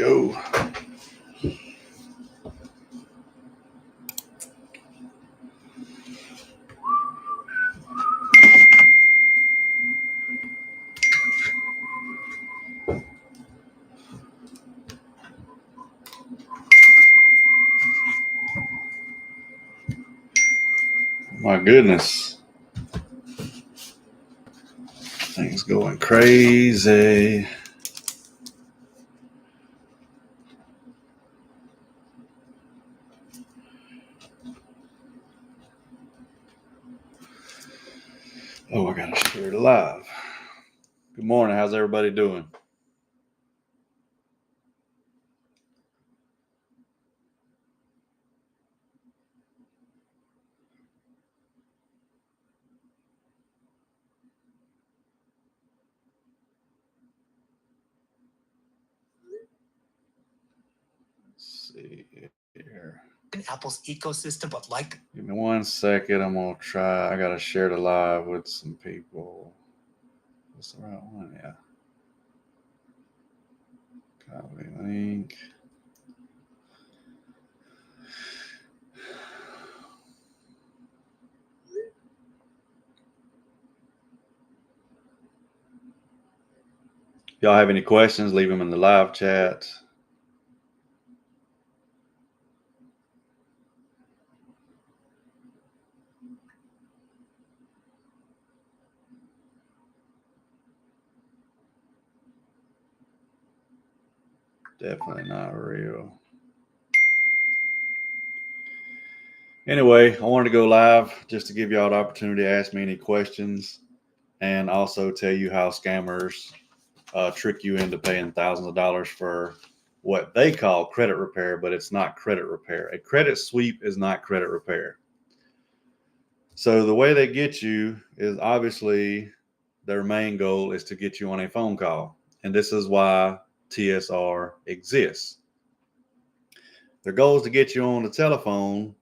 go. My goodness. Things going crazy. Oh, I gotta share it live. Good morning. How's everybody doing? Let's see here. In Apple's ecosystem, but like. Give me 1 second. I'm gonna try. I gotta share the live with some people. What's the right one? Yeah. Copy link. Y'all have any questions? Leave them in the live chat. Definitely not real. Anyway, I wanted to go live just to give y'all the opportunity to ask me any questions and also tell you how scammers trick you into paying thousands of dollars for what they call credit repair, but it's not credit repair. A credit sweep is not credit repair. So the way they get you is obviously their main goal is to get you on a phone call. And this is why TSR exists. Their goal is to get you on the telephone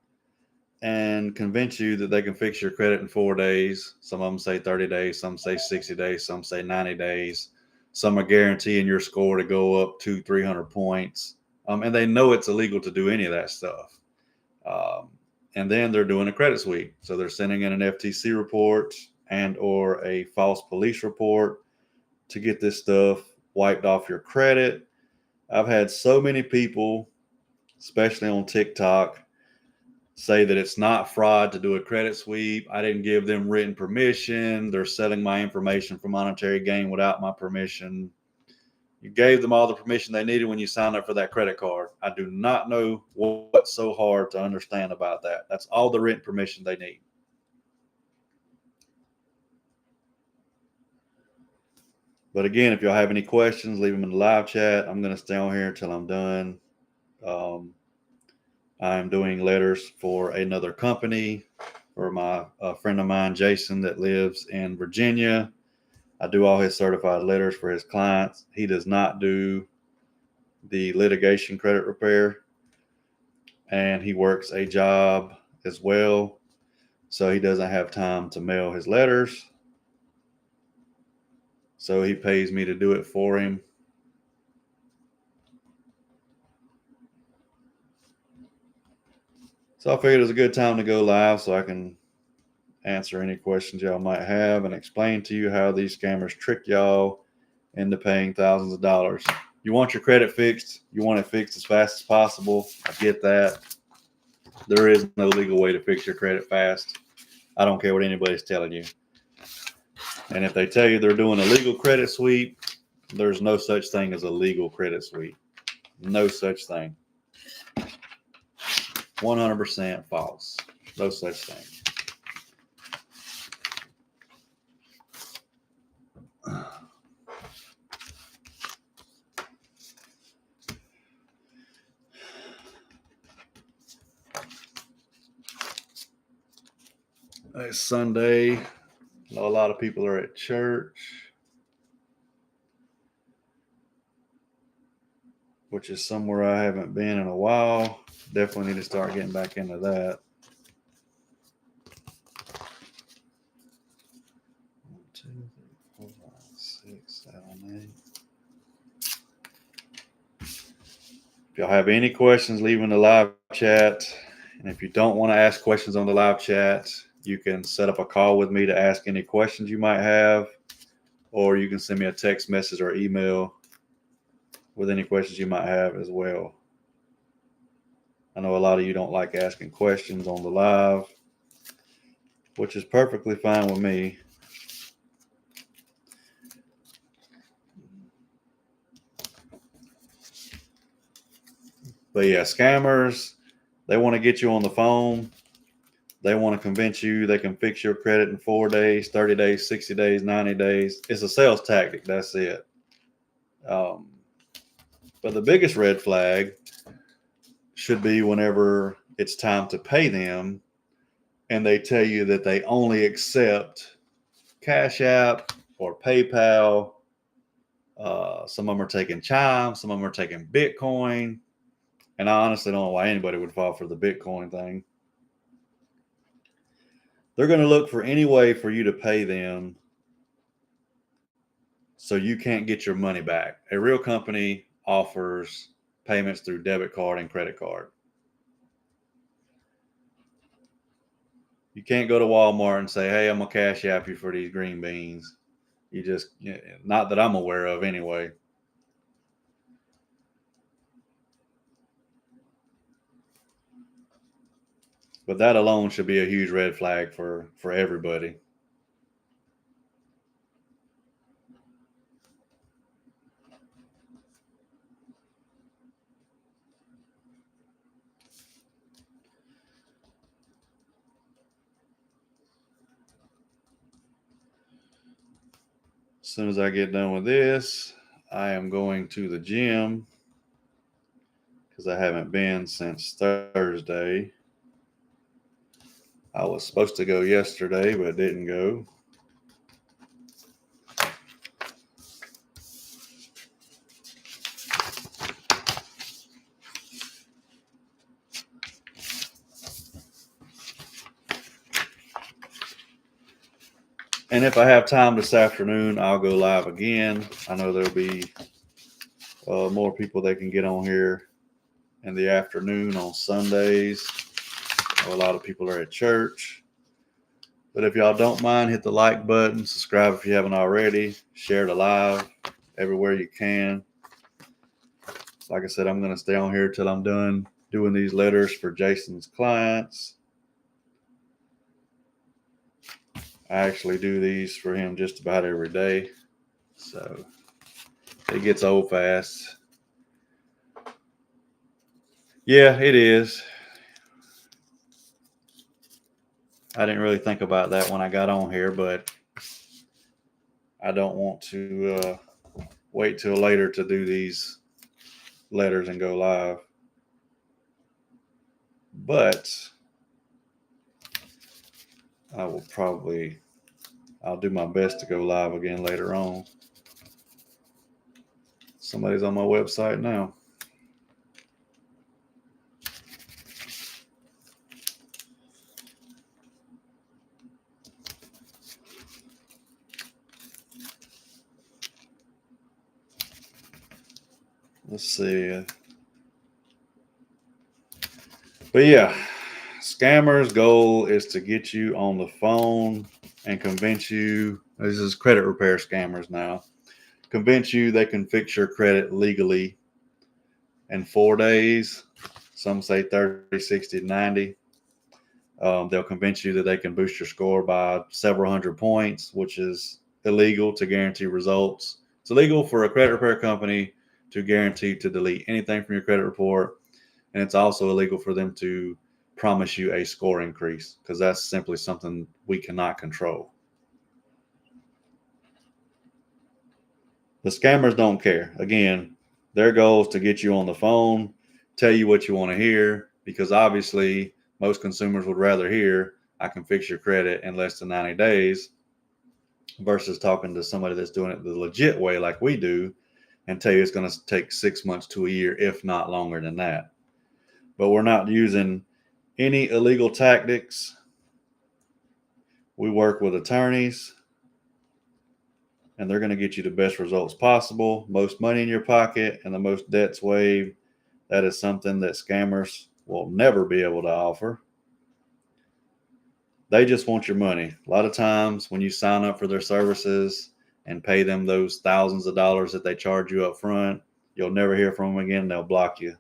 and convince you that they can fix your credit in 4 days. Some of them say 30 days, some say 60 days, some say 90 days. Some are guaranteeing your score to go up 200-300 points. And they know it's illegal to do any of that stuff. And then they're doing a credit sweep. So they're sending in an FTC report and or a false police report to get this stuff wiped off your credit. I've had so many people, especially on TikTok, say that it's not fraud to do a credit sweep. I didn't give them written permission. They're selling my information for monetary gain without my permission. You gave them all the permission they needed when you signed up for that credit card. I do not know what's so hard to understand about that. That's all the written permission they need. But again, if y'all have any questions, leave them in the live chat. I'm going to stay on here until I'm done. I'm doing letters for another company for a friend of mine, Jason, that lives in Virginia. I do all his certified letters for his clients. He does not do the litigation credit repair, and he works a job as well, so he doesn't have time to mail his letters. So he pays me to do it for him. So I figured it was a good time to go live so I can answer any questions y'all might have and explain to you how these scammers trick y'all into paying thousands of dollars. You want your credit fixed. You want it fixed as fast as possible. I get that. There is no legal way to fix your credit fast. I don't care what anybody's telling you. And if they tell you they're doing a legal credit sweep, there's no such thing as a legal credit sweep. No such thing. 100% false. No such thing. It's Sunday. I know a lot of people are at church, which is somewhere I haven't been in a while. Definitely need to start getting back into that. 1, 2, 3, 4, 5, 6, 7, 8. If y'all have any questions, leave in the live chat. And if you don't want to ask questions on the live chat, you can set up a call with me to ask any questions you might have, or you can send me a text message or email with any questions you might have as well. I know a lot of you don't like asking questions on the live, which is perfectly fine with me. But yeah, scammers, they want to get you on the phone. They want to convince you they can fix your credit in 4 days, 30 days, 60 days, 90 days. It's a sales tactic. That's it. But the biggest red flag should be whenever it's time to pay them and they tell you that they only accept Cash App or PayPal. Some of them are taking Chime, some of them are taking Bitcoin. And I honestly don't know why anybody would fall for the Bitcoin thing. They're going to look for any way for you to pay them so you can't get your money back. A real company offers payments through debit card and credit card. You can't go to Walmart and say, hey, I'm going to Cash App you for these green beans. Not that I'm aware of anyway. But that alone should be a huge red flag for everybody. As soon as I get done with this, I am going to the gym because I haven't been since Thursday. I was supposed to go yesterday, but didn't go. And if I have time this afternoon, I'll go live again. I know there'll be more people that can get on here in the afternoon on Sundays. A lot of people are at church. But if y'all don't mind, hit the like button, subscribe if you haven't already, share the live everywhere you can. Like I said, I'm going to stay on here till I'm done doing these letters for Jason's clients. I actually do these for him just about every day, so it gets old fast. Yeah, it is. I didn't really think about that when I got on here, but I don't want to wait till later to do these letters and go live. But I'll do my best to go live again later on. Somebody's on my website now. Let's see. But yeah, scammers' goal is to get you on the phone and convince you, this is credit repair scammers now, convince you they can fix your credit legally in 4 days. Some say 30, 60, 90. They'll convince you that they can boost your score by several hundred points, which is illegal to guarantee results. It's illegal for a credit repair company to guarantee to delete anything from your credit report. And it's also illegal for them to promise you a score increase because that's simply something we cannot control. The scammers don't care. Again, their goal is to get you on the phone, tell you what you want to hear, because obviously most consumers would rather hear, I can fix your credit in less than 90 days versus talking to somebody that's doing it the legit way like we do and tell you it's going to take 6 months to a year, if not longer than that. But we're not using any illegal tactics. We work with attorneys, and they're going to get you the best results possible, most money in your pocket, and the most debts waived That is something that scammers will never be able to offer. They just want your money. A lot of times when you sign up for their services and pay them those thousands of dollars that they charge you up front, you'll never hear from them again. They'll block you.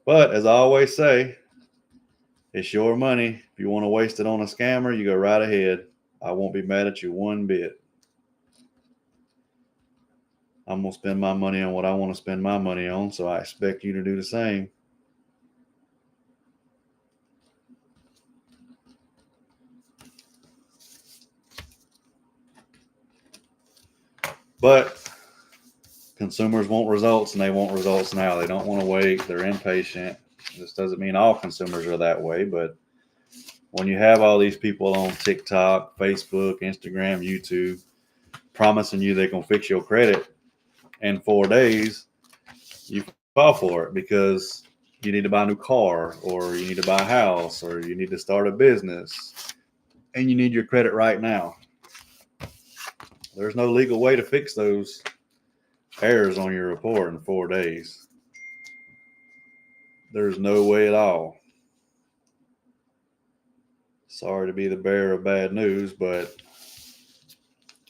But as I always say, it's your money. If you want to waste it on a scammer, you go right ahead. I won't be mad at you one bit. I'm going to spend my money on what I want to spend my money on, so I expect you to do the same. But consumers want results, and they want results now. They don't want to wait. They're impatient. This doesn't mean all consumers are that way, but when you have all these people on TikTok, Facebook, Instagram, YouTube promising you they're going to fix your credit in 4 days, you fall for it because you need to buy a new car, or you need to buy a house, or you need to start a business, and you need your credit right now. There's no legal way to fix those errors on your report in 4 days. There's no way at all. Sorry to be the bearer of bad news, but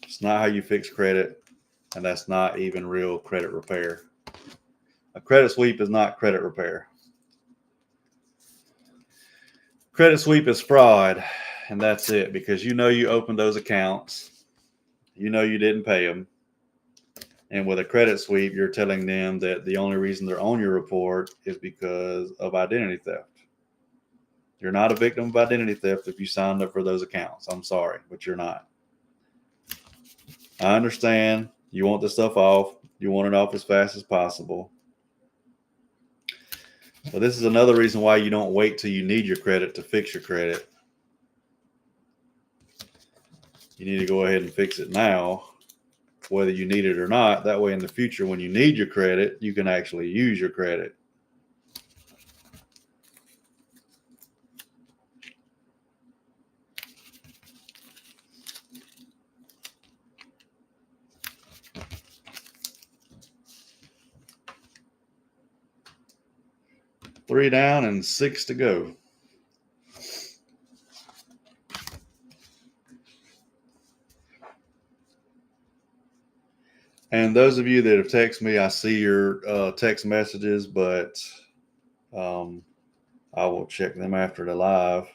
it's not how you fix credit, and that's not even real credit repair. A credit sweep is not credit repair. Credit sweep is fraud, and that's it, because you know you opened those accounts. You know you didn't pay them. And with a credit sweep, you're telling them that the only reason they're on your report is because of identity theft. You're not a victim of identity theft if you signed up for those accounts. I'm sorry, but you're not. I understand you want this stuff off. You want it off as fast as possible. But this is another reason why you don't wait till you need your credit to fix your credit. You need to go ahead and fix it now, whether you need it or not. That way in the future, when you need your credit, you can actually use your credit. Three down and 6 to go. And those of you that have texted me, I see your text messages, but I will check them after the live.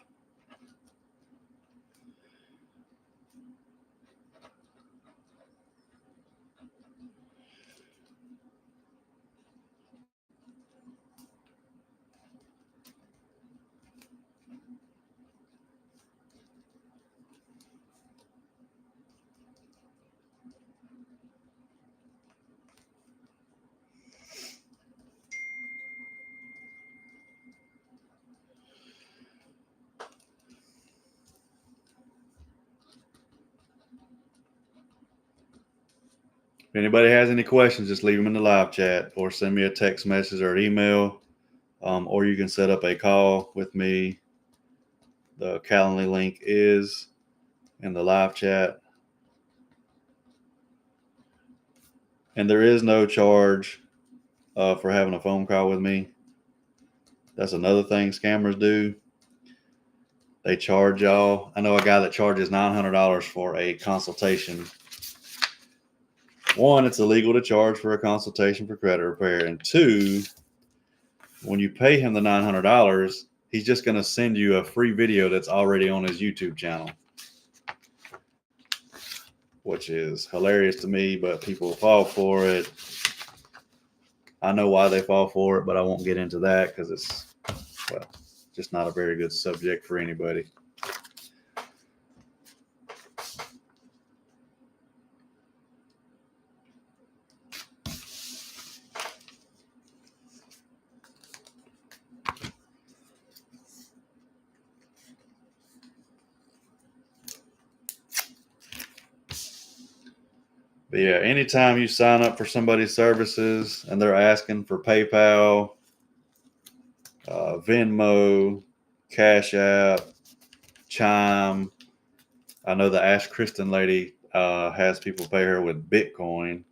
If anybody has any questions, just leave them in the live chat or send me a text message or an email, or you can set up a call with me. The Calendly link is in the live chat. And there is no charge for having a phone call with me. That's another thing scammers do. They charge y'all. I know a guy that charges $900 for a consultation. One, it's illegal to charge for a consultation for credit repair. And two, when you pay him the $900, he's just going to send you a free video that's already on his YouTube channel, which is hilarious to me, but people fall for it. I know why they fall for it, but I won't get into that because it's, well, just not a very good subject for anybody. But yeah, anytime you sign up for somebody's services and they're asking for PayPal, Venmo, Cash App, Chime. I know the Ash Kristen lady has people pay her with Bitcoin.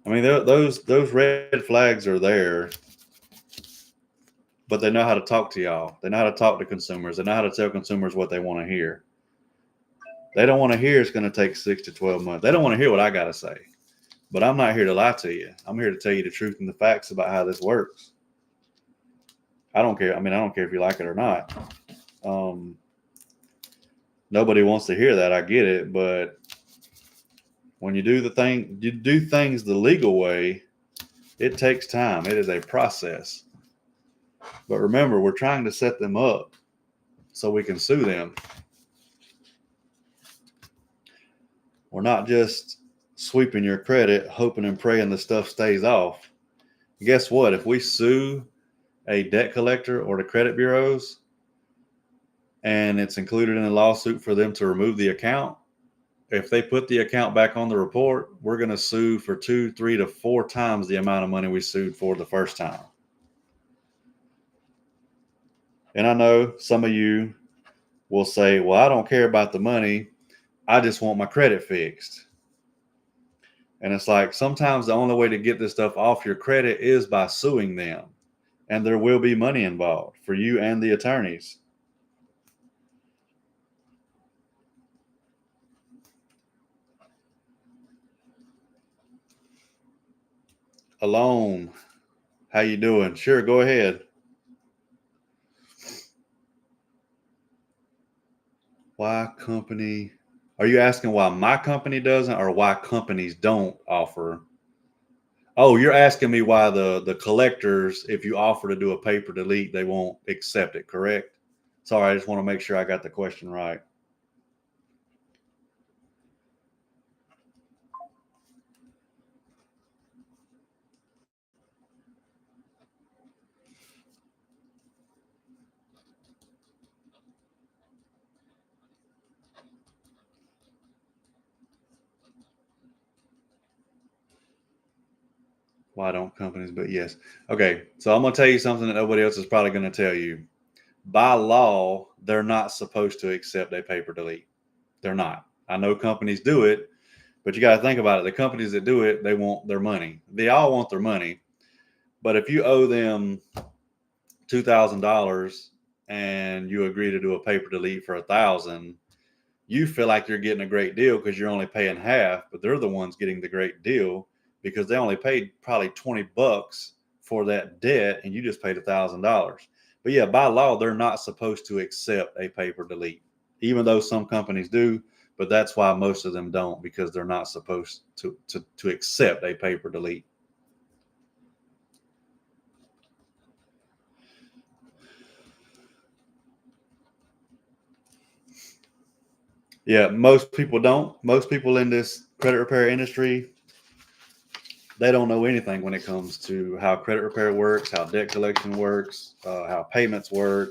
I mean, those red flags are there, but they know how to talk to y'all. They know how to talk to consumers. They know how to tell consumers what they want to hear. They don't want to hear it's going to take 6 to 12 months. They don't want to hear what I got to say. But I'm not here to lie to you. I'm here to tell you the truth and the facts about how this works. I don't care. I mean, I don't care if you like it or not. Nobody wants to hear that. I get it. But when you do things the legal way, it takes time. It is a process. But remember, we're trying to set them up so we can sue them. We're not just sweeping your credit, hoping and praying the stuff stays off. Guess what? If we sue a debt collector or the credit bureaus and it's included in the lawsuit for them to remove the account, if they put the account back on the report, we're going to sue for 2, 3 to 4 times the amount of money we sued for the first time. And I know some of you will say, well, I don't care about the money. I just want my credit fixed. And it's like, sometimes the only way to get this stuff off your credit is by suing them. And there will be money involved for you and the attorneys. Alone, how you doing? Sure, go ahead. Why company? Are you asking why my company doesn't, or why companies don't offer? Oh, you're asking me why the collectors, if you offer to do a paper delete, they won't accept it, correct? Sorry, I just want to make sure I got the question right. Why don't companies? But yes. Okay, so I'm going to tell you something that nobody else is probably going to tell you. By law, they're not supposed to accept a paper delete. They're not. I know companies do it, but you got to think about it. The companies that do it, they want their money. They all want their money. But if you owe them $2,000 and you agree to do a paper delete for $1,000, you feel like you're getting a great deal because you're only paying half, but they're the ones getting the great deal because they only paid probably $20 for that debt and you just paid $1,000. But yeah, by law, they're not supposed to accept a paper delete, even though some companies do. But that's why most of them don't, because they're not supposed to accept a paper delete. Yeah, most people don't. Most people in this credit repair industry, they don't know anything when it comes to how credit repair works, how debt collection works, how payments work,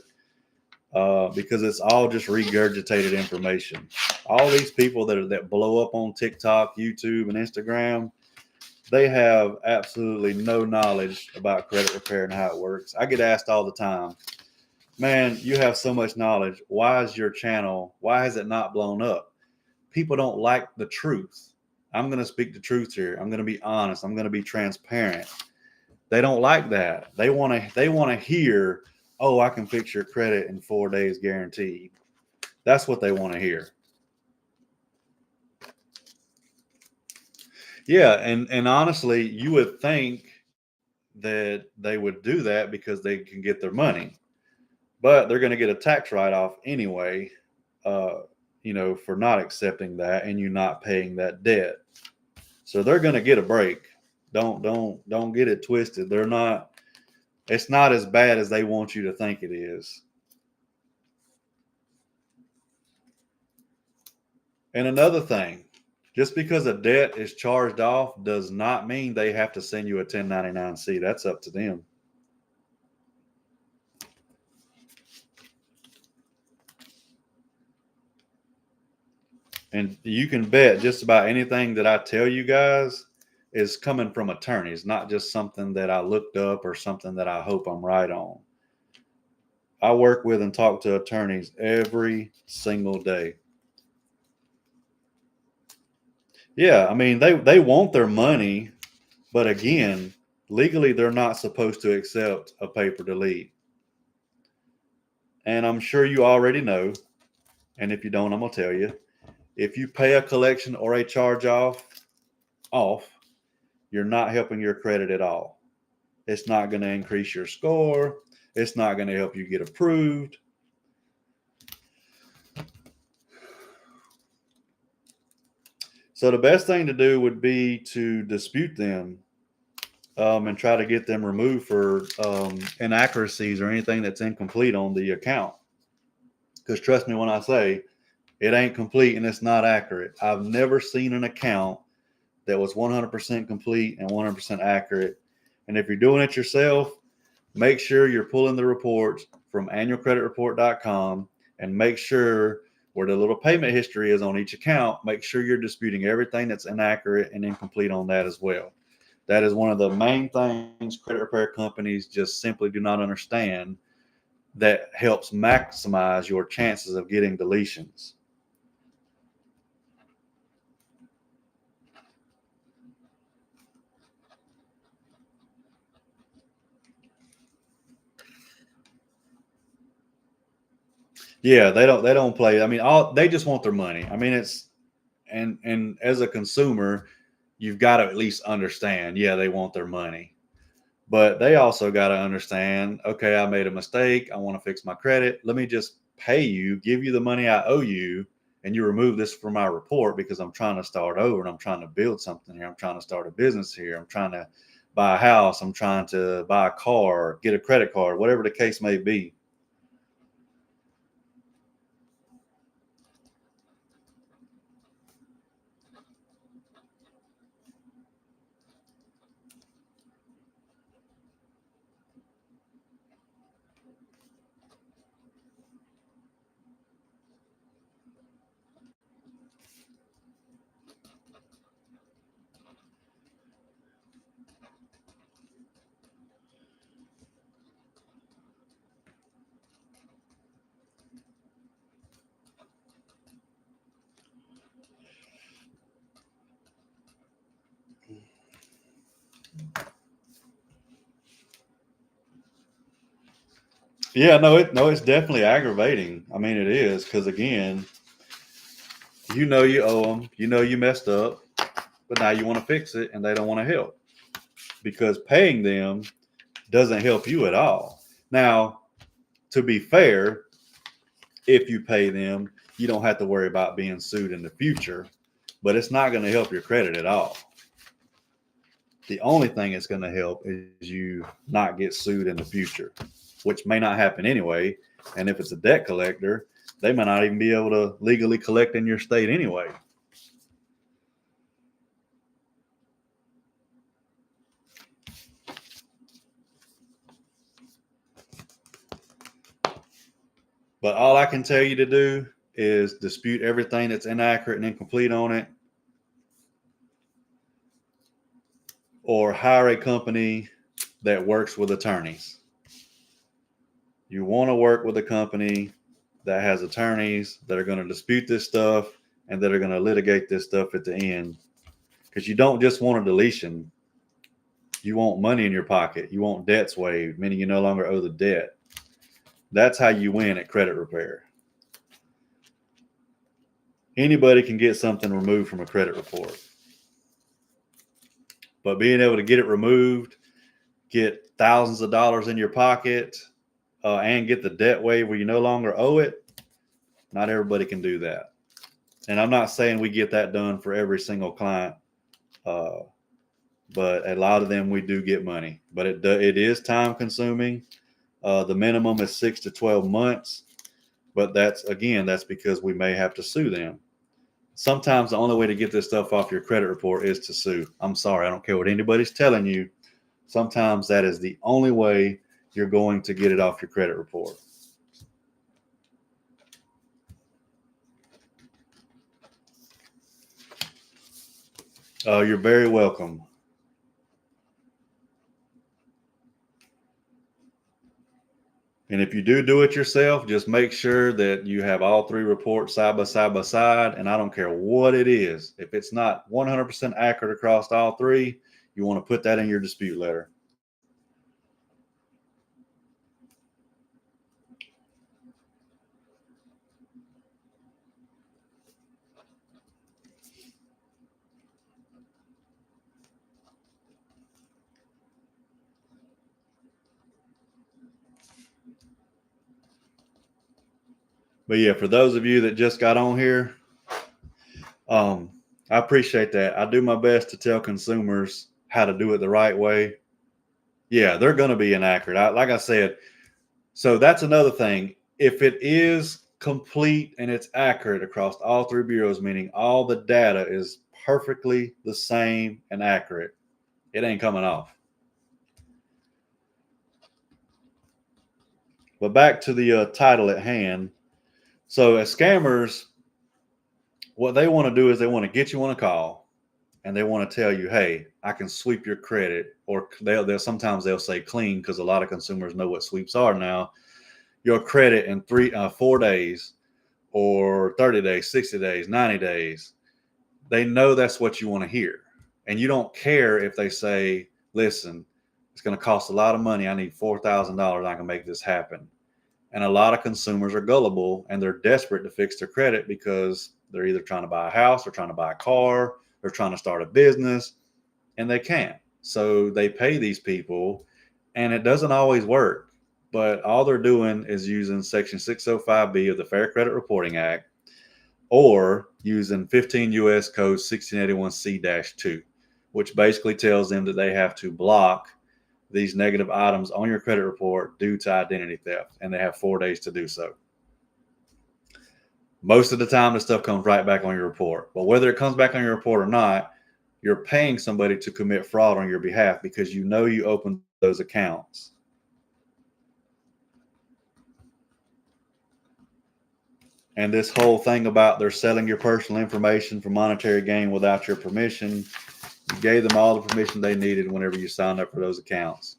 because it's all just regurgitated information. All these people that blow up on TikTok, YouTube, and Instagram, they have absolutely no knowledge about credit repair and how it works. I get asked all the time, man, you have so much knowledge. Why has it not blown up? People don't like the truth. I'm going to speak the truth here. I'm going to be honest. I'm going to be transparent. They don't like that. They want to hear, oh, I can fix your credit in 4 days guaranteed. That's what they want to hear. Yeah, and honestly, you would think that they would do that because they can get their money, but they're going to get a tax write-off anyway, for not accepting that and you not paying that debt. So they're going to get a break. Don't get it twisted. It's not as bad as they want you to think it is. And another thing, just because a debt is charged off does not mean they have to send you a 1099-C. That's up to them. And you can bet just about anything that I tell you guys is coming from attorneys, not just something that I looked up or something that I hope I'm right on. I work with and talk to attorneys every single day. Yeah, I mean, they want their money, But again, legally, they're not supposed to accept a paper delete. And I'm sure you already know, and if you don't, I'm going to tell you, if you pay a collection or a charge off, you're not helping your credit at all. It's not going to increase your score. It's not going to help you get approved. So the best thing to do would be to dispute them and try to get them removed for inaccuracies or anything that's incomplete on the account. Because trust me when I say it ain't complete and it's not accurate. I've never seen an account that was 100% complete and 100% accurate. And if you're doing it yourself, make sure you're pulling the reports from annualcreditreport.com and make sure where the little payment history is on each account, make sure you're disputing everything that's inaccurate and incomplete on that as well. That is one of the main things credit repair companies just simply do not understand that helps maximize your chances of getting deletions. Yeah, they don't play. I mean, they just want their money. I mean, it's and as a consumer, you've got to at least understand, yeah, they want their money. But they also got to understand, okay, I made a mistake. I want to fix my credit. Let me just pay you, give you the money I owe you, and you remove this from my report because I'm trying to start over and I'm trying to build something here. I'm trying to start a business here. I'm trying to buy a house. I'm trying to buy a car, get a credit card, whatever the case may be. Yeah, no, it's definitely aggravating. I mean, it is because again, you know you owe them, you know you messed up, but now you want to fix it and they don't want to help because paying them doesn't help you at all. Now, to be fair, if you pay them, you don't have to worry about being sued in the future, but it's not going to help your credit at all. The only thing it's going to help is you not get sued in the future, which may not happen anyway. And if it's a debt collector, they might not even be able to legally collect in your state anyway. But all I can tell you to do is dispute everything that's inaccurate and incomplete on it, or hire a company that works with attorneys. You want to work with a company that has attorneys that are going to dispute this stuff and that are going to litigate this stuff at the end. Because you don't just want a deletion. You want money in your pocket. You want debts waived, meaning you no longer owe the debt. That's how you win at credit repair. Anybody can get something removed from a credit report. But being able to get it removed, get thousands of dollars in your pocket, and get the debt waived where you no longer owe it, not everybody can do that. And I'm not saying we get that done for every single client, but a lot of them we do get money. But it is time consuming. The minimum is 6 to 12 months. But that's because we may have to sue them. Sometimes the only way to get this stuff off your credit report is to sue. I'm sorry, I don't care what anybody's telling you. Sometimes that is the only way you're going to get it off your credit report. You're very welcome. And if you do it yourself, just make sure that you have all three reports side by side. And I don't care what it is. If it's not 100% accurate across all three, You want to put that in your dispute letter. But yeah, for those of you that just got on here, I appreciate that. I do my best to tell consumers how to do it the right way. Yeah, they're going to be inaccurate. Like I said, so that's another thing. If it is complete and it's accurate across all three bureaus, meaning all the data is perfectly the same and accurate, it ain't coming off. But back to the title at hand. So as scammers, what they want to do is they want to get you on a call and they want to tell you, hey, I can sweep your credit, or they'll sometimes they'll say clean, because a lot of consumers know what sweeps are now. Your credit in 4 days, or 30 days, 60 days, 90 days. They know that's what you want to hear. And you don't care if they say, listen, it's going to cost a lot of money. I need $4,000. I can make this happen. And a lot of consumers are gullible and they're desperate to fix their credit because they're either trying to buy a house or trying to buy a car or trying to start a business, and they can't. So they pay these people, and it doesn't always work. But all they're doing is using Section 605B of the Fair Credit Reporting Act, or using 15 U.S. Code 1681C-2, which basically tells them that they have to block these negative items on your credit report due to identity theft, and they have 4 days to do so. Most of the time, the stuff comes right back on your report. But whether it comes back on your report or not, you're paying somebody to commit fraud on your behalf because you know you opened those accounts. And this whole thing about they're selling your personal information for monetary gain without your permission, you gave them all the permission they needed whenever you signed up for those accounts.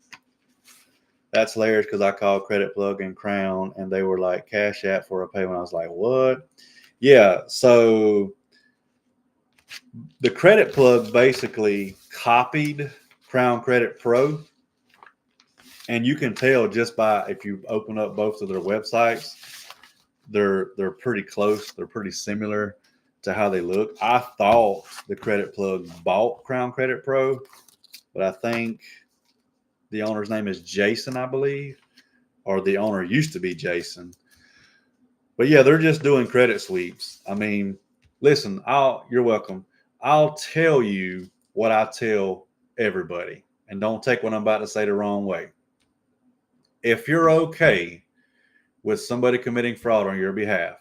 That's hilarious because I called Credit Plug and Crown and they were like, Cash App for a payment. I was like, what? Yeah, so the Credit Plug basically copied Crown Credit Pro. And you can tell just by, if you open up both of their websites, they're pretty close. They're pretty similar to how they look. I thought the Credit Plug bought Crown Credit Pro, but I think the owner's name is Jason, I believe, or the owner used to be Jason. But yeah, they're just doing credit sweeps. I mean, listen, you're welcome. I'll tell you what I tell everybody, and don't take what I'm about to say the wrong way. If you're okay with somebody committing fraud on your behalf,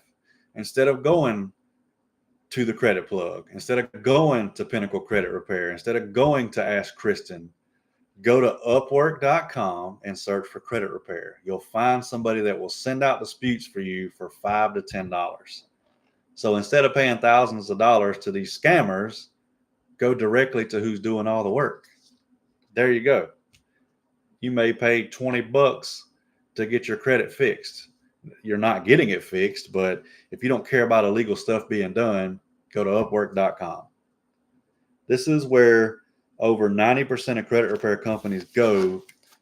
instead of going to the Credit Plug, instead of going to Pinnacle Credit Repair, instead of going to Ask Kristen, go to Upwork.com and search for credit repair. You'll find somebody that will send out disputes for you for $5 to $10. So instead of paying thousands of dollars to these scammers, go directly to who's doing all the work. There you go. You may pay $20 to get your credit fixed. You're not getting it fixed, but if you don't care about illegal stuff being done, go to Upwork.com. This is where over 90% of credit repair companies go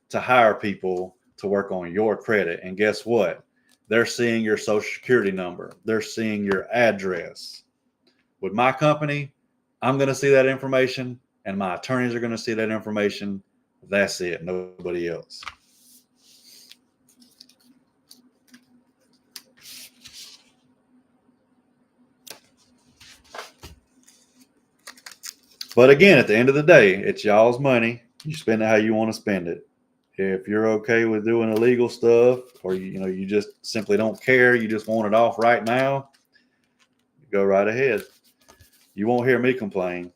to hire people to work on your credit. And guess what? They're seeing your social security number. They're seeing your address. With my company, I'm going to see that information, and my attorneys are going to see that information. That's it. Nobody else. But again, at the end of the day, it's y'all's money. You spend it how you want to spend it. If you're okay with doing illegal stuff, or you just simply don't care, you just want it off right now, go right ahead. You won't hear me complain.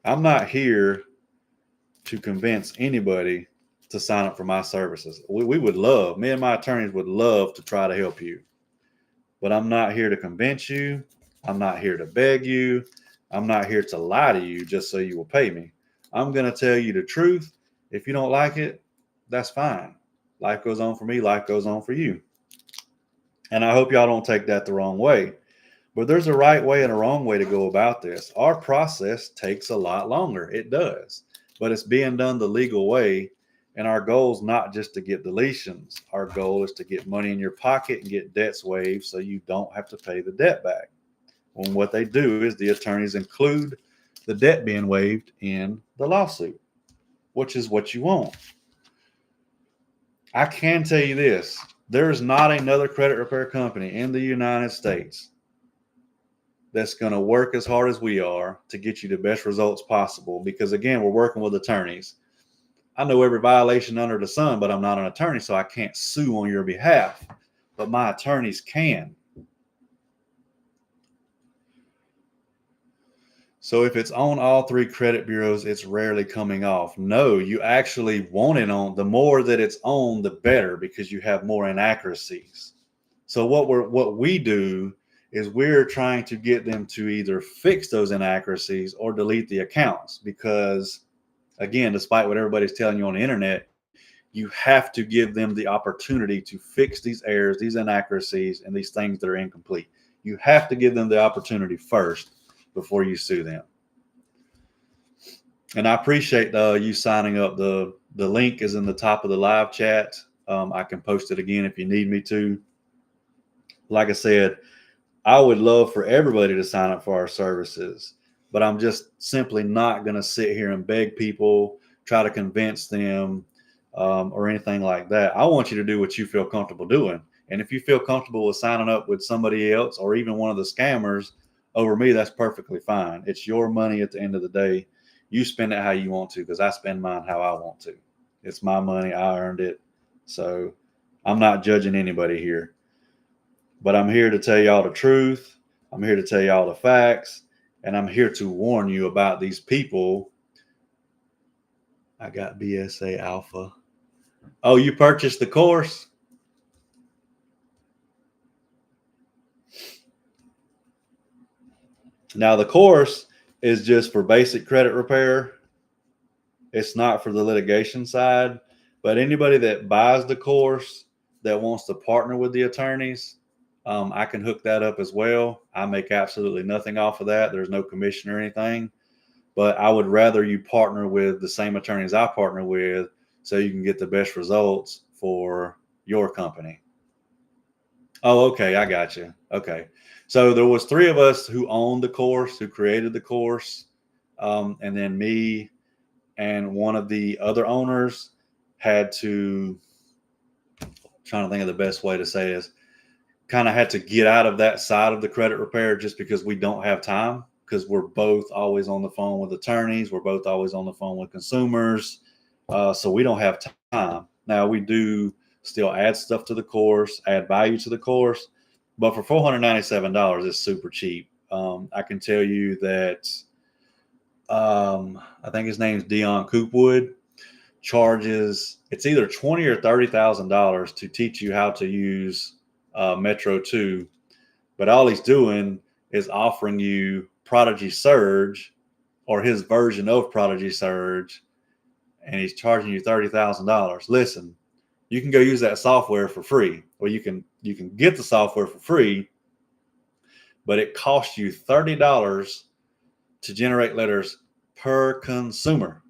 I'm not here to convince anybody to sign up for my services. We would love, me and my attorneys would love to try to help you. But I'm not here to convince you. I'm not here to beg you. I'm not here to lie to you just so you will pay me. I'm going to tell you the truth. If you don't like it, that's fine. Life goes on for me. Life goes on for you. And I hope y'all don't take that the wrong way. But there's a right way and a wrong way to go about this. Our process takes a lot longer. It does. but it's being done the legal way. And our goal is not just to get deletions. Our goal is to get money in your pocket and get debts waived so you don't have to pay the debt back. When what they do is the attorneys include the debt being waived in the lawsuit, which is what you want. I can tell you this, there is not another credit repair company in the United States that's going to work as hard as we are to get you the best results possible. Because again, we're working with attorneys. I know every violation under the sun, but I'm not an attorney, so I can't sue on your behalf. But my attorneys can. So if it's on all three credit bureaus, it's rarely coming off. No, you actually want it on. The more that it's on, the better, because you have more inaccuracies. So what we do is we're trying to get them to either fix those inaccuracies or delete the accounts, because again, despite what everybody's telling you on the internet, you have to give them the opportunity to fix these errors, these inaccuracies, and these things that are incomplete. You have to give them the opportunity first before you sue them. And I appreciate you signing up. The link is in the top of the live chat. I can post it again if you need me to. Like I said, I would love for everybody to sign up for our services, but I'm just simply not going to sit here and beg people, try to convince them, or anything like that. I want you to do what you feel comfortable doing. And if you feel comfortable with signing up with somebody else or even one of the scammers over me, that's perfectly fine. It's your money at the end of the day. You spend it how you want to, because I spend mine how I want to. It's my money. I earned it. So I'm not judging anybody here. But I'm here to tell y'all the truth. I'm here to tell y'all the facts. And I'm here to warn you about these people. I got BSA Alpha. Oh, you purchased the course? Now, the course is just for basic credit repair. It's not for the litigation side. But anybody that buys the course that wants to partner with the attorneys, I can hook that up as well. I make absolutely nothing off of that. There's no commission or anything. But I would rather you partner with the same attorneys I partner with so you can get the best results for your company. Oh, okay. I got you. Okay. So there was 3 of us who owned the course, who created the course. And then me and one of the other owners had to, trying to think of the best way to say this, kind of had to get out of that side of the credit repair just because we don't have time, because we're both always on the phone with attorneys. We're both always on the phone with consumers. So we don't have time. Now, we do still add stuff to the course, add value to the course, but for $497, it's super cheap. I can tell you that I think his name's Dion Coopwood, charges, it's either $20,000 or $30,000 to teach you how to use Metro 2. But all he's doing is offering you Prodigy Surge, or his version of Prodigy Surge, and he's charging you $30,000. Listen, you can go use that software for free, or you can get the software for free, but it costs you $30 to generate letters per consumer.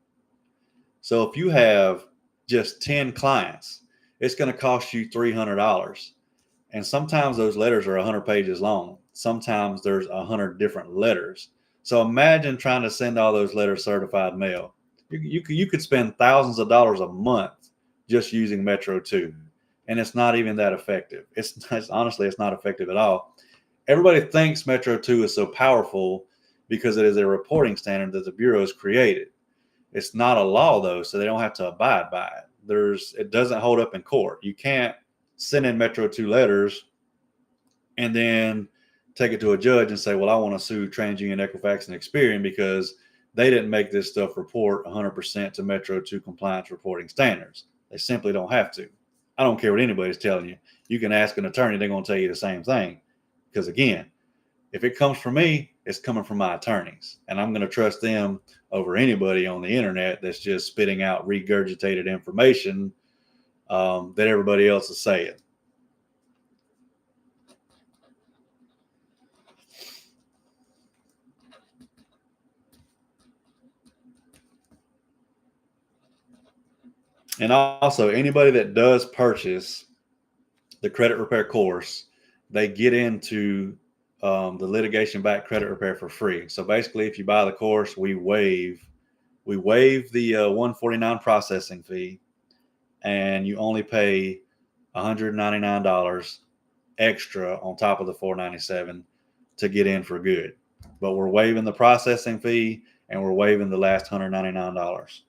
So if you have just 10 clients, it's going to cost you $300. And sometimes those letters are 100 pages long. Sometimes there's 100 different letters. So imagine trying to send all those letters certified mail. You could spend thousands of dollars a month just using Metro 2. And it's not even that effective. It's honestly, it's not effective at all. Everybody thinks Metro 2 is so powerful because it is a reporting standard that the Bureau has created. It's not a law, though, so they don't have to abide by it. It doesn't hold up in court. You can't send in Metro 2 letters and then take it to a judge and say, well, I want to sue TransUnion, Equifax, and Experian because they didn't make this stuff report 100% to Metro 2 compliance reporting standards. They simply don't have to. I don't care what anybody's telling you. You can ask an attorney, they're going to tell you the same thing. Because again, if it comes from me, it's coming from my attorneys. And I'm going to trust them over anybody on the internet that's just spitting out regurgitated information that everybody else is saying. And also, anybody that does purchase the credit repair course, they get into the litigation back credit repair for free. So basically, if you buy the course, we waive the $149 processing fee, and you only pay $199 extra on top of the $497 to get in for good. But we're waiving the processing fee, and we're waiving the last $199.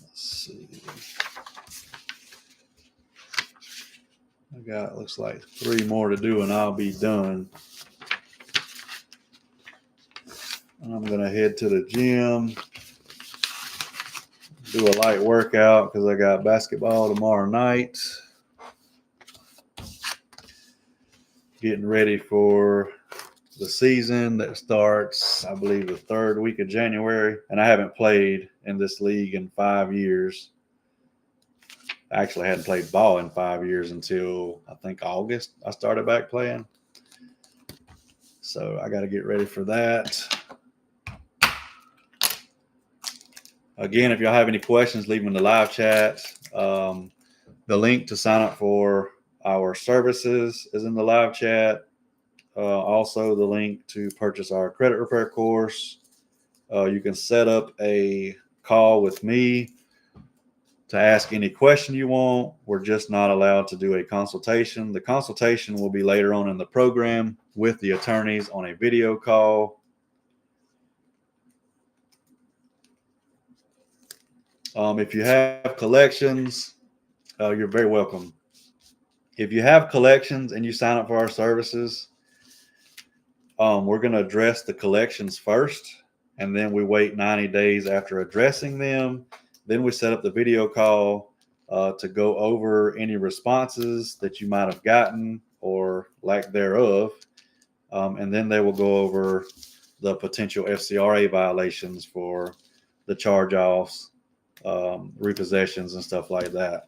Let's see. I got, looks like 3 more to do and I'll be done. I'm going to head to the gym, do a light workout because I got basketball tomorrow night. Getting ready for the season that starts, I believe, the 3rd week of January. And I haven't played in this league in 5 years. I actually hadn't played ball in 5 years until I think August I started back playing. So I got to get ready for that. Again, if y'all have any questions, leave them in the live chat. The link to sign up for our services is in the live chat. Also, the link to purchase our credit repair course. You can set up a call with me to ask any question you want. We're just not allowed to do a consultation. The consultation will be later on in the program with the attorneys on a video call. If you have collections, you're very welcome. If you have collections and you sign up for our services, we're going to address the collections first, and then we wait 90 days after addressing them. Then we set up the video call to go over any responses that you might have gotten or lack thereof. And then they will go over the potential FCRA violations for the charge-offs, repossessions, and stuff like that.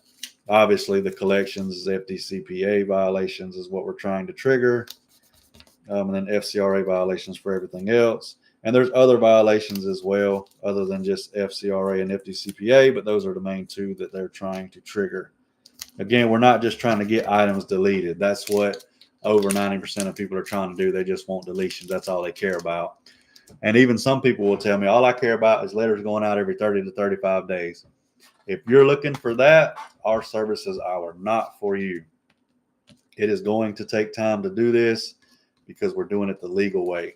Obviously, the collections, FDCPA violations is what we're trying to trigger. And then FCRA violations for everything else. And there's other violations as well, other than just FCRA and FDCPA, but those are the main 2 that they're trying to trigger. Again, we're not just trying to get items deleted. That's what over 90% of people are trying to do. They just want deletions. That's all they care about. And even some people will tell me, all I care about is letters going out every 30 to 35 days. If you're looking for that, our services are not for you. It is going to take time to do this because we're doing it the legal way.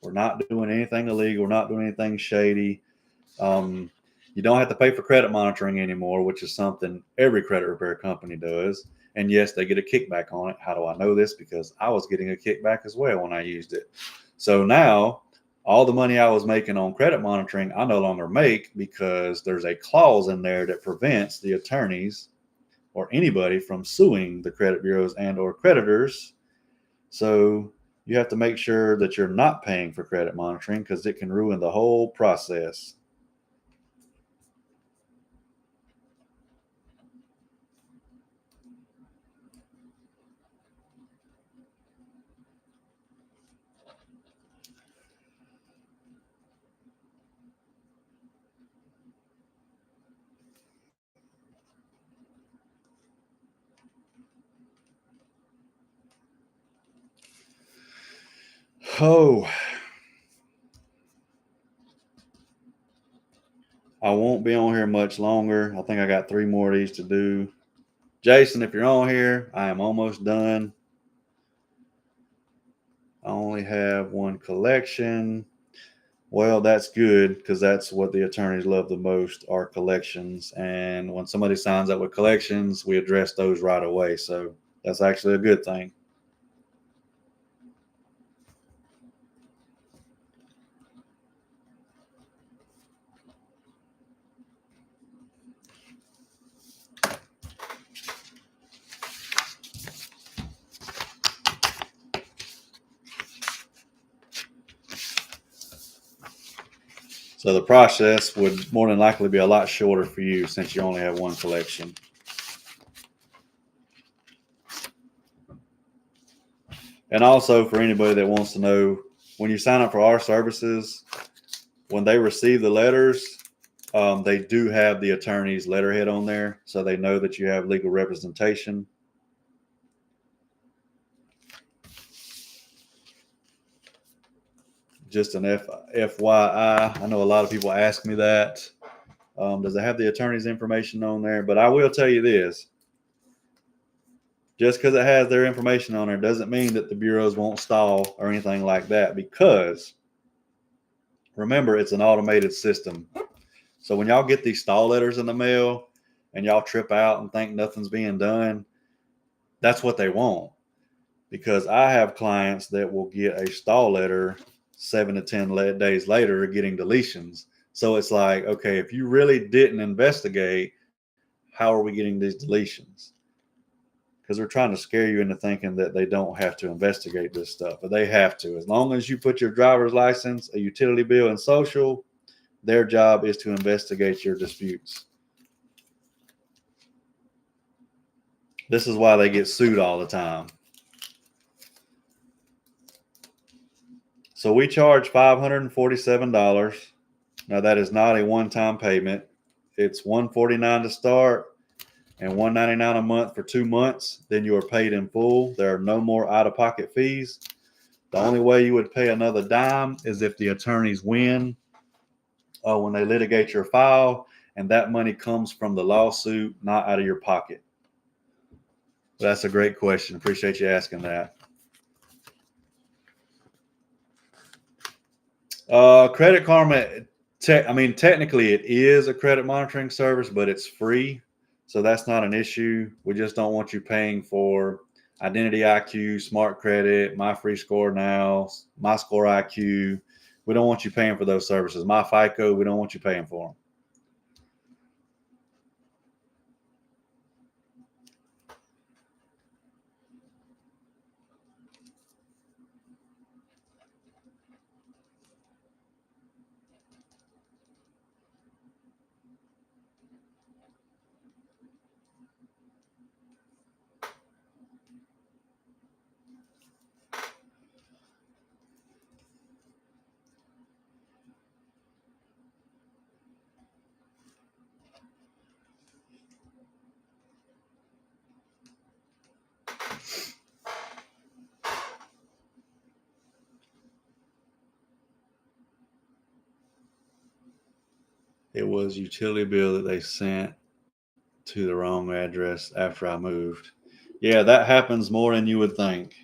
We're not doing anything illegal. We're not doing anything shady. You don't have to pay for credit monitoring anymore, which is something every credit repair company does. And yes, they get a kickback on it. How do I know this? Because I was getting a kickback as well when I used it. So now all the money I was making on credit monitoring, I no longer make because there's a clause in there that prevents the attorneys or anybody from suing the credit bureaus and or creditors. So you have to make sure that you're not paying for credit monitoring because it can ruin the whole process. Oh, I won't be on here much longer. I think I got 3 more of these to do. Jason, if you're on here, I am almost done. I only have 1 collection. Well, that's good because that's what the attorneys love the most are collections. And when somebody signs up with collections, we address those right away. So that's actually a good thing. So the process would more than likely be a lot shorter for you since you only have one collection. And also for anybody that wants to know, when you sign up for our services, when they receive the letters, they do have the attorney's letterhead on there, so they know that you have legal representation. Just an FYI, I know a lot of people ask me that. Does it have the attorney's information on there? But I will tell you this. Just because it has their information on there doesn't mean that the bureaus won't stall or anything like that, because remember, it's an automated system. So when y'all get these stall letters in the mail and y'all trip out and think nothing's being done, that's what they want. Because I have clients that will get a stall letter 7 to 10 days later getting deletions. So it's like, okay, if you really didn't investigate, how are we getting these deletions? Because they're trying to scare you into thinking that they don't have to investigate this stuff, but they have to. As long as you put your driver's license, a utility bill, and social, their job is to investigate your disputes. This is why they get sued all the time. So we charge $547. Now that is not a one-time payment. It's $149 to start and $199 a month for 2 months. Then you are paid in full. There are no more out-of-pocket fees. The only way you would pay another dime is if the attorneys win when they litigate your file, and that money comes from the lawsuit, not out of your pocket. That's a great question. Appreciate you asking that. Credit Karma, technically it is a credit monitoring service, but it's free. So that's not an issue. We just don't want you paying for Identity IQ, Smart Credit, My Free Score Now, My Score IQ. We don't want you paying for those services. My FICO, we don't want you paying for them. It was utility bill that they sent to the wrong address after I moved. Yeah, that happens more than you would think.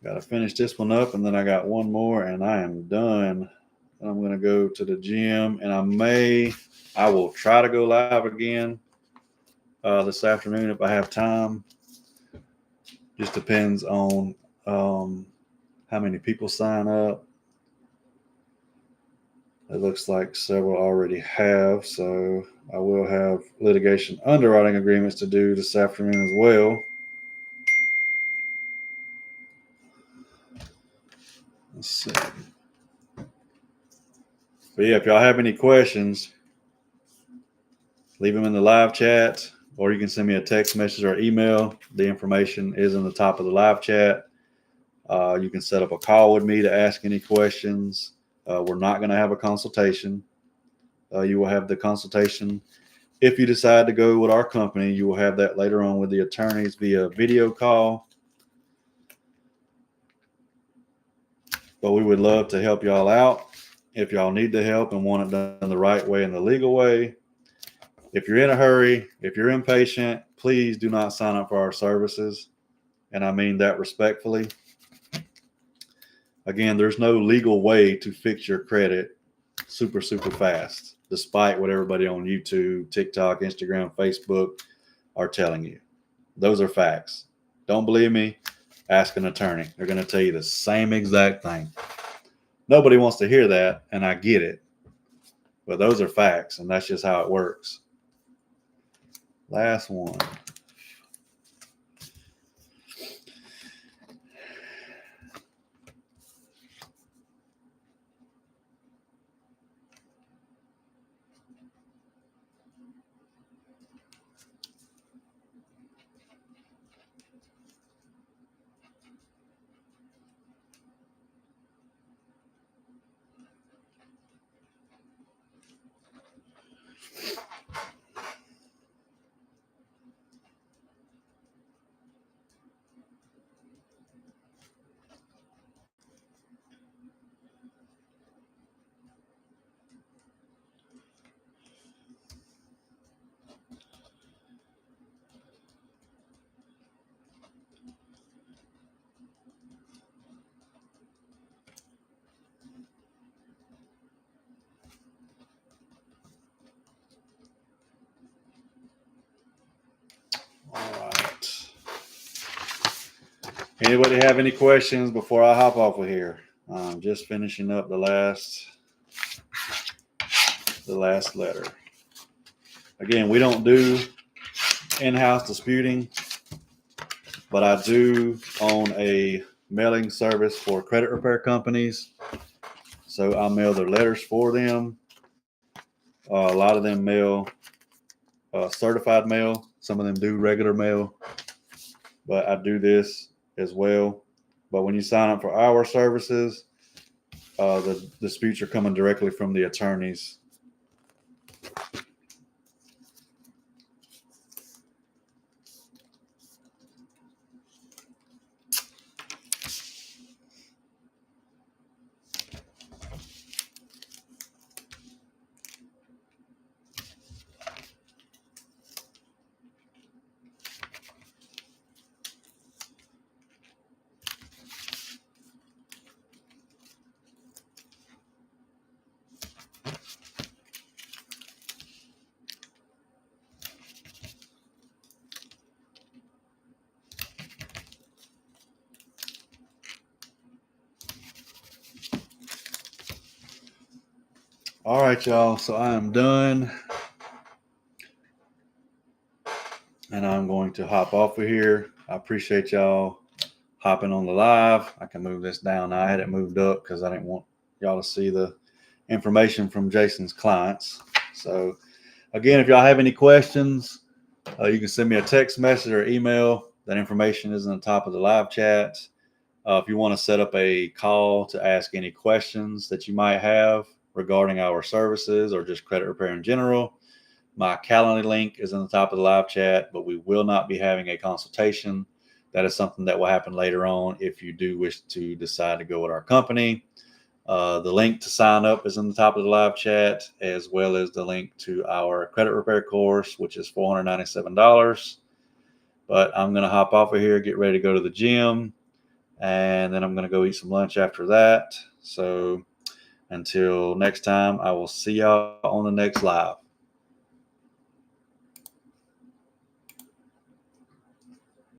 Got to finish this one up, and then I got one more, and I am done. I'm going to go to the gym, and I will try to go live again this afternoon if I have time. Just depends on how many people sign up. It looks like several already have, so I will have litigation underwriting agreements to do this afternoon as well. Let's see. But yeah, if y'all have any questions, leave them in the live chat, or you can send me a text message or email. The information is in the top of the live chat. You can set up a call with me to ask any questions. We're not going to have a consultation. You will have the consultation. If you decide to go with our company, you will have that later on with the attorneys via video call. but we would love to help y'all out. If y'all need the help and want it done the right way and the legal way, if you're in a hurry, if you're impatient, please do not sign up for our services. And I mean that respectfully. Again, there's no legal way to fix your credit super fast, despite what everybody on YouTube, TikTok, Instagram, Facebook are telling you. Those are facts. Don't believe me? Ask an attorney. They're going to tell you the same exact thing. Nobody wants to hear that, and I get it. But those are facts, and that's just how it works. Last one. All right. Anybody have any questions before I hop off of here? I'm just finishing up the last letter. Again, we don't do in-house disputing, but I do own a mailing service for credit repair companies. So I mail their letters for them. A lot of them mail certified mail. Some of them do regular mail, but I do this as well. But when you sign up for our services, the disputes are coming directly from the attorneys. All right, y'all. So I am done. And I'm going to hop off of here. I appreciate y'all hopping on the live. I can move this down now. I had it moved up because I didn't want y'all to see the information from Jason's clients. So again, if y'all have any questions, you can send me a text message or email. That information is on the top of the live chat. If you want to set up a call to ask any questions that you might have regarding our services or just credit repair in general, my Calendly link is in the top of the live chat, but we will not be having a consultation. That is something that will happen later on if you do wish to decide to go with our company. The link to sign up is in the top of the live chat, as well as the link to our credit repair course, which is $497. But I'm going to hop off of here, get ready to go to the gym, and then I'm going to go eat some lunch after that. So until next time, I will see y'all on the next live.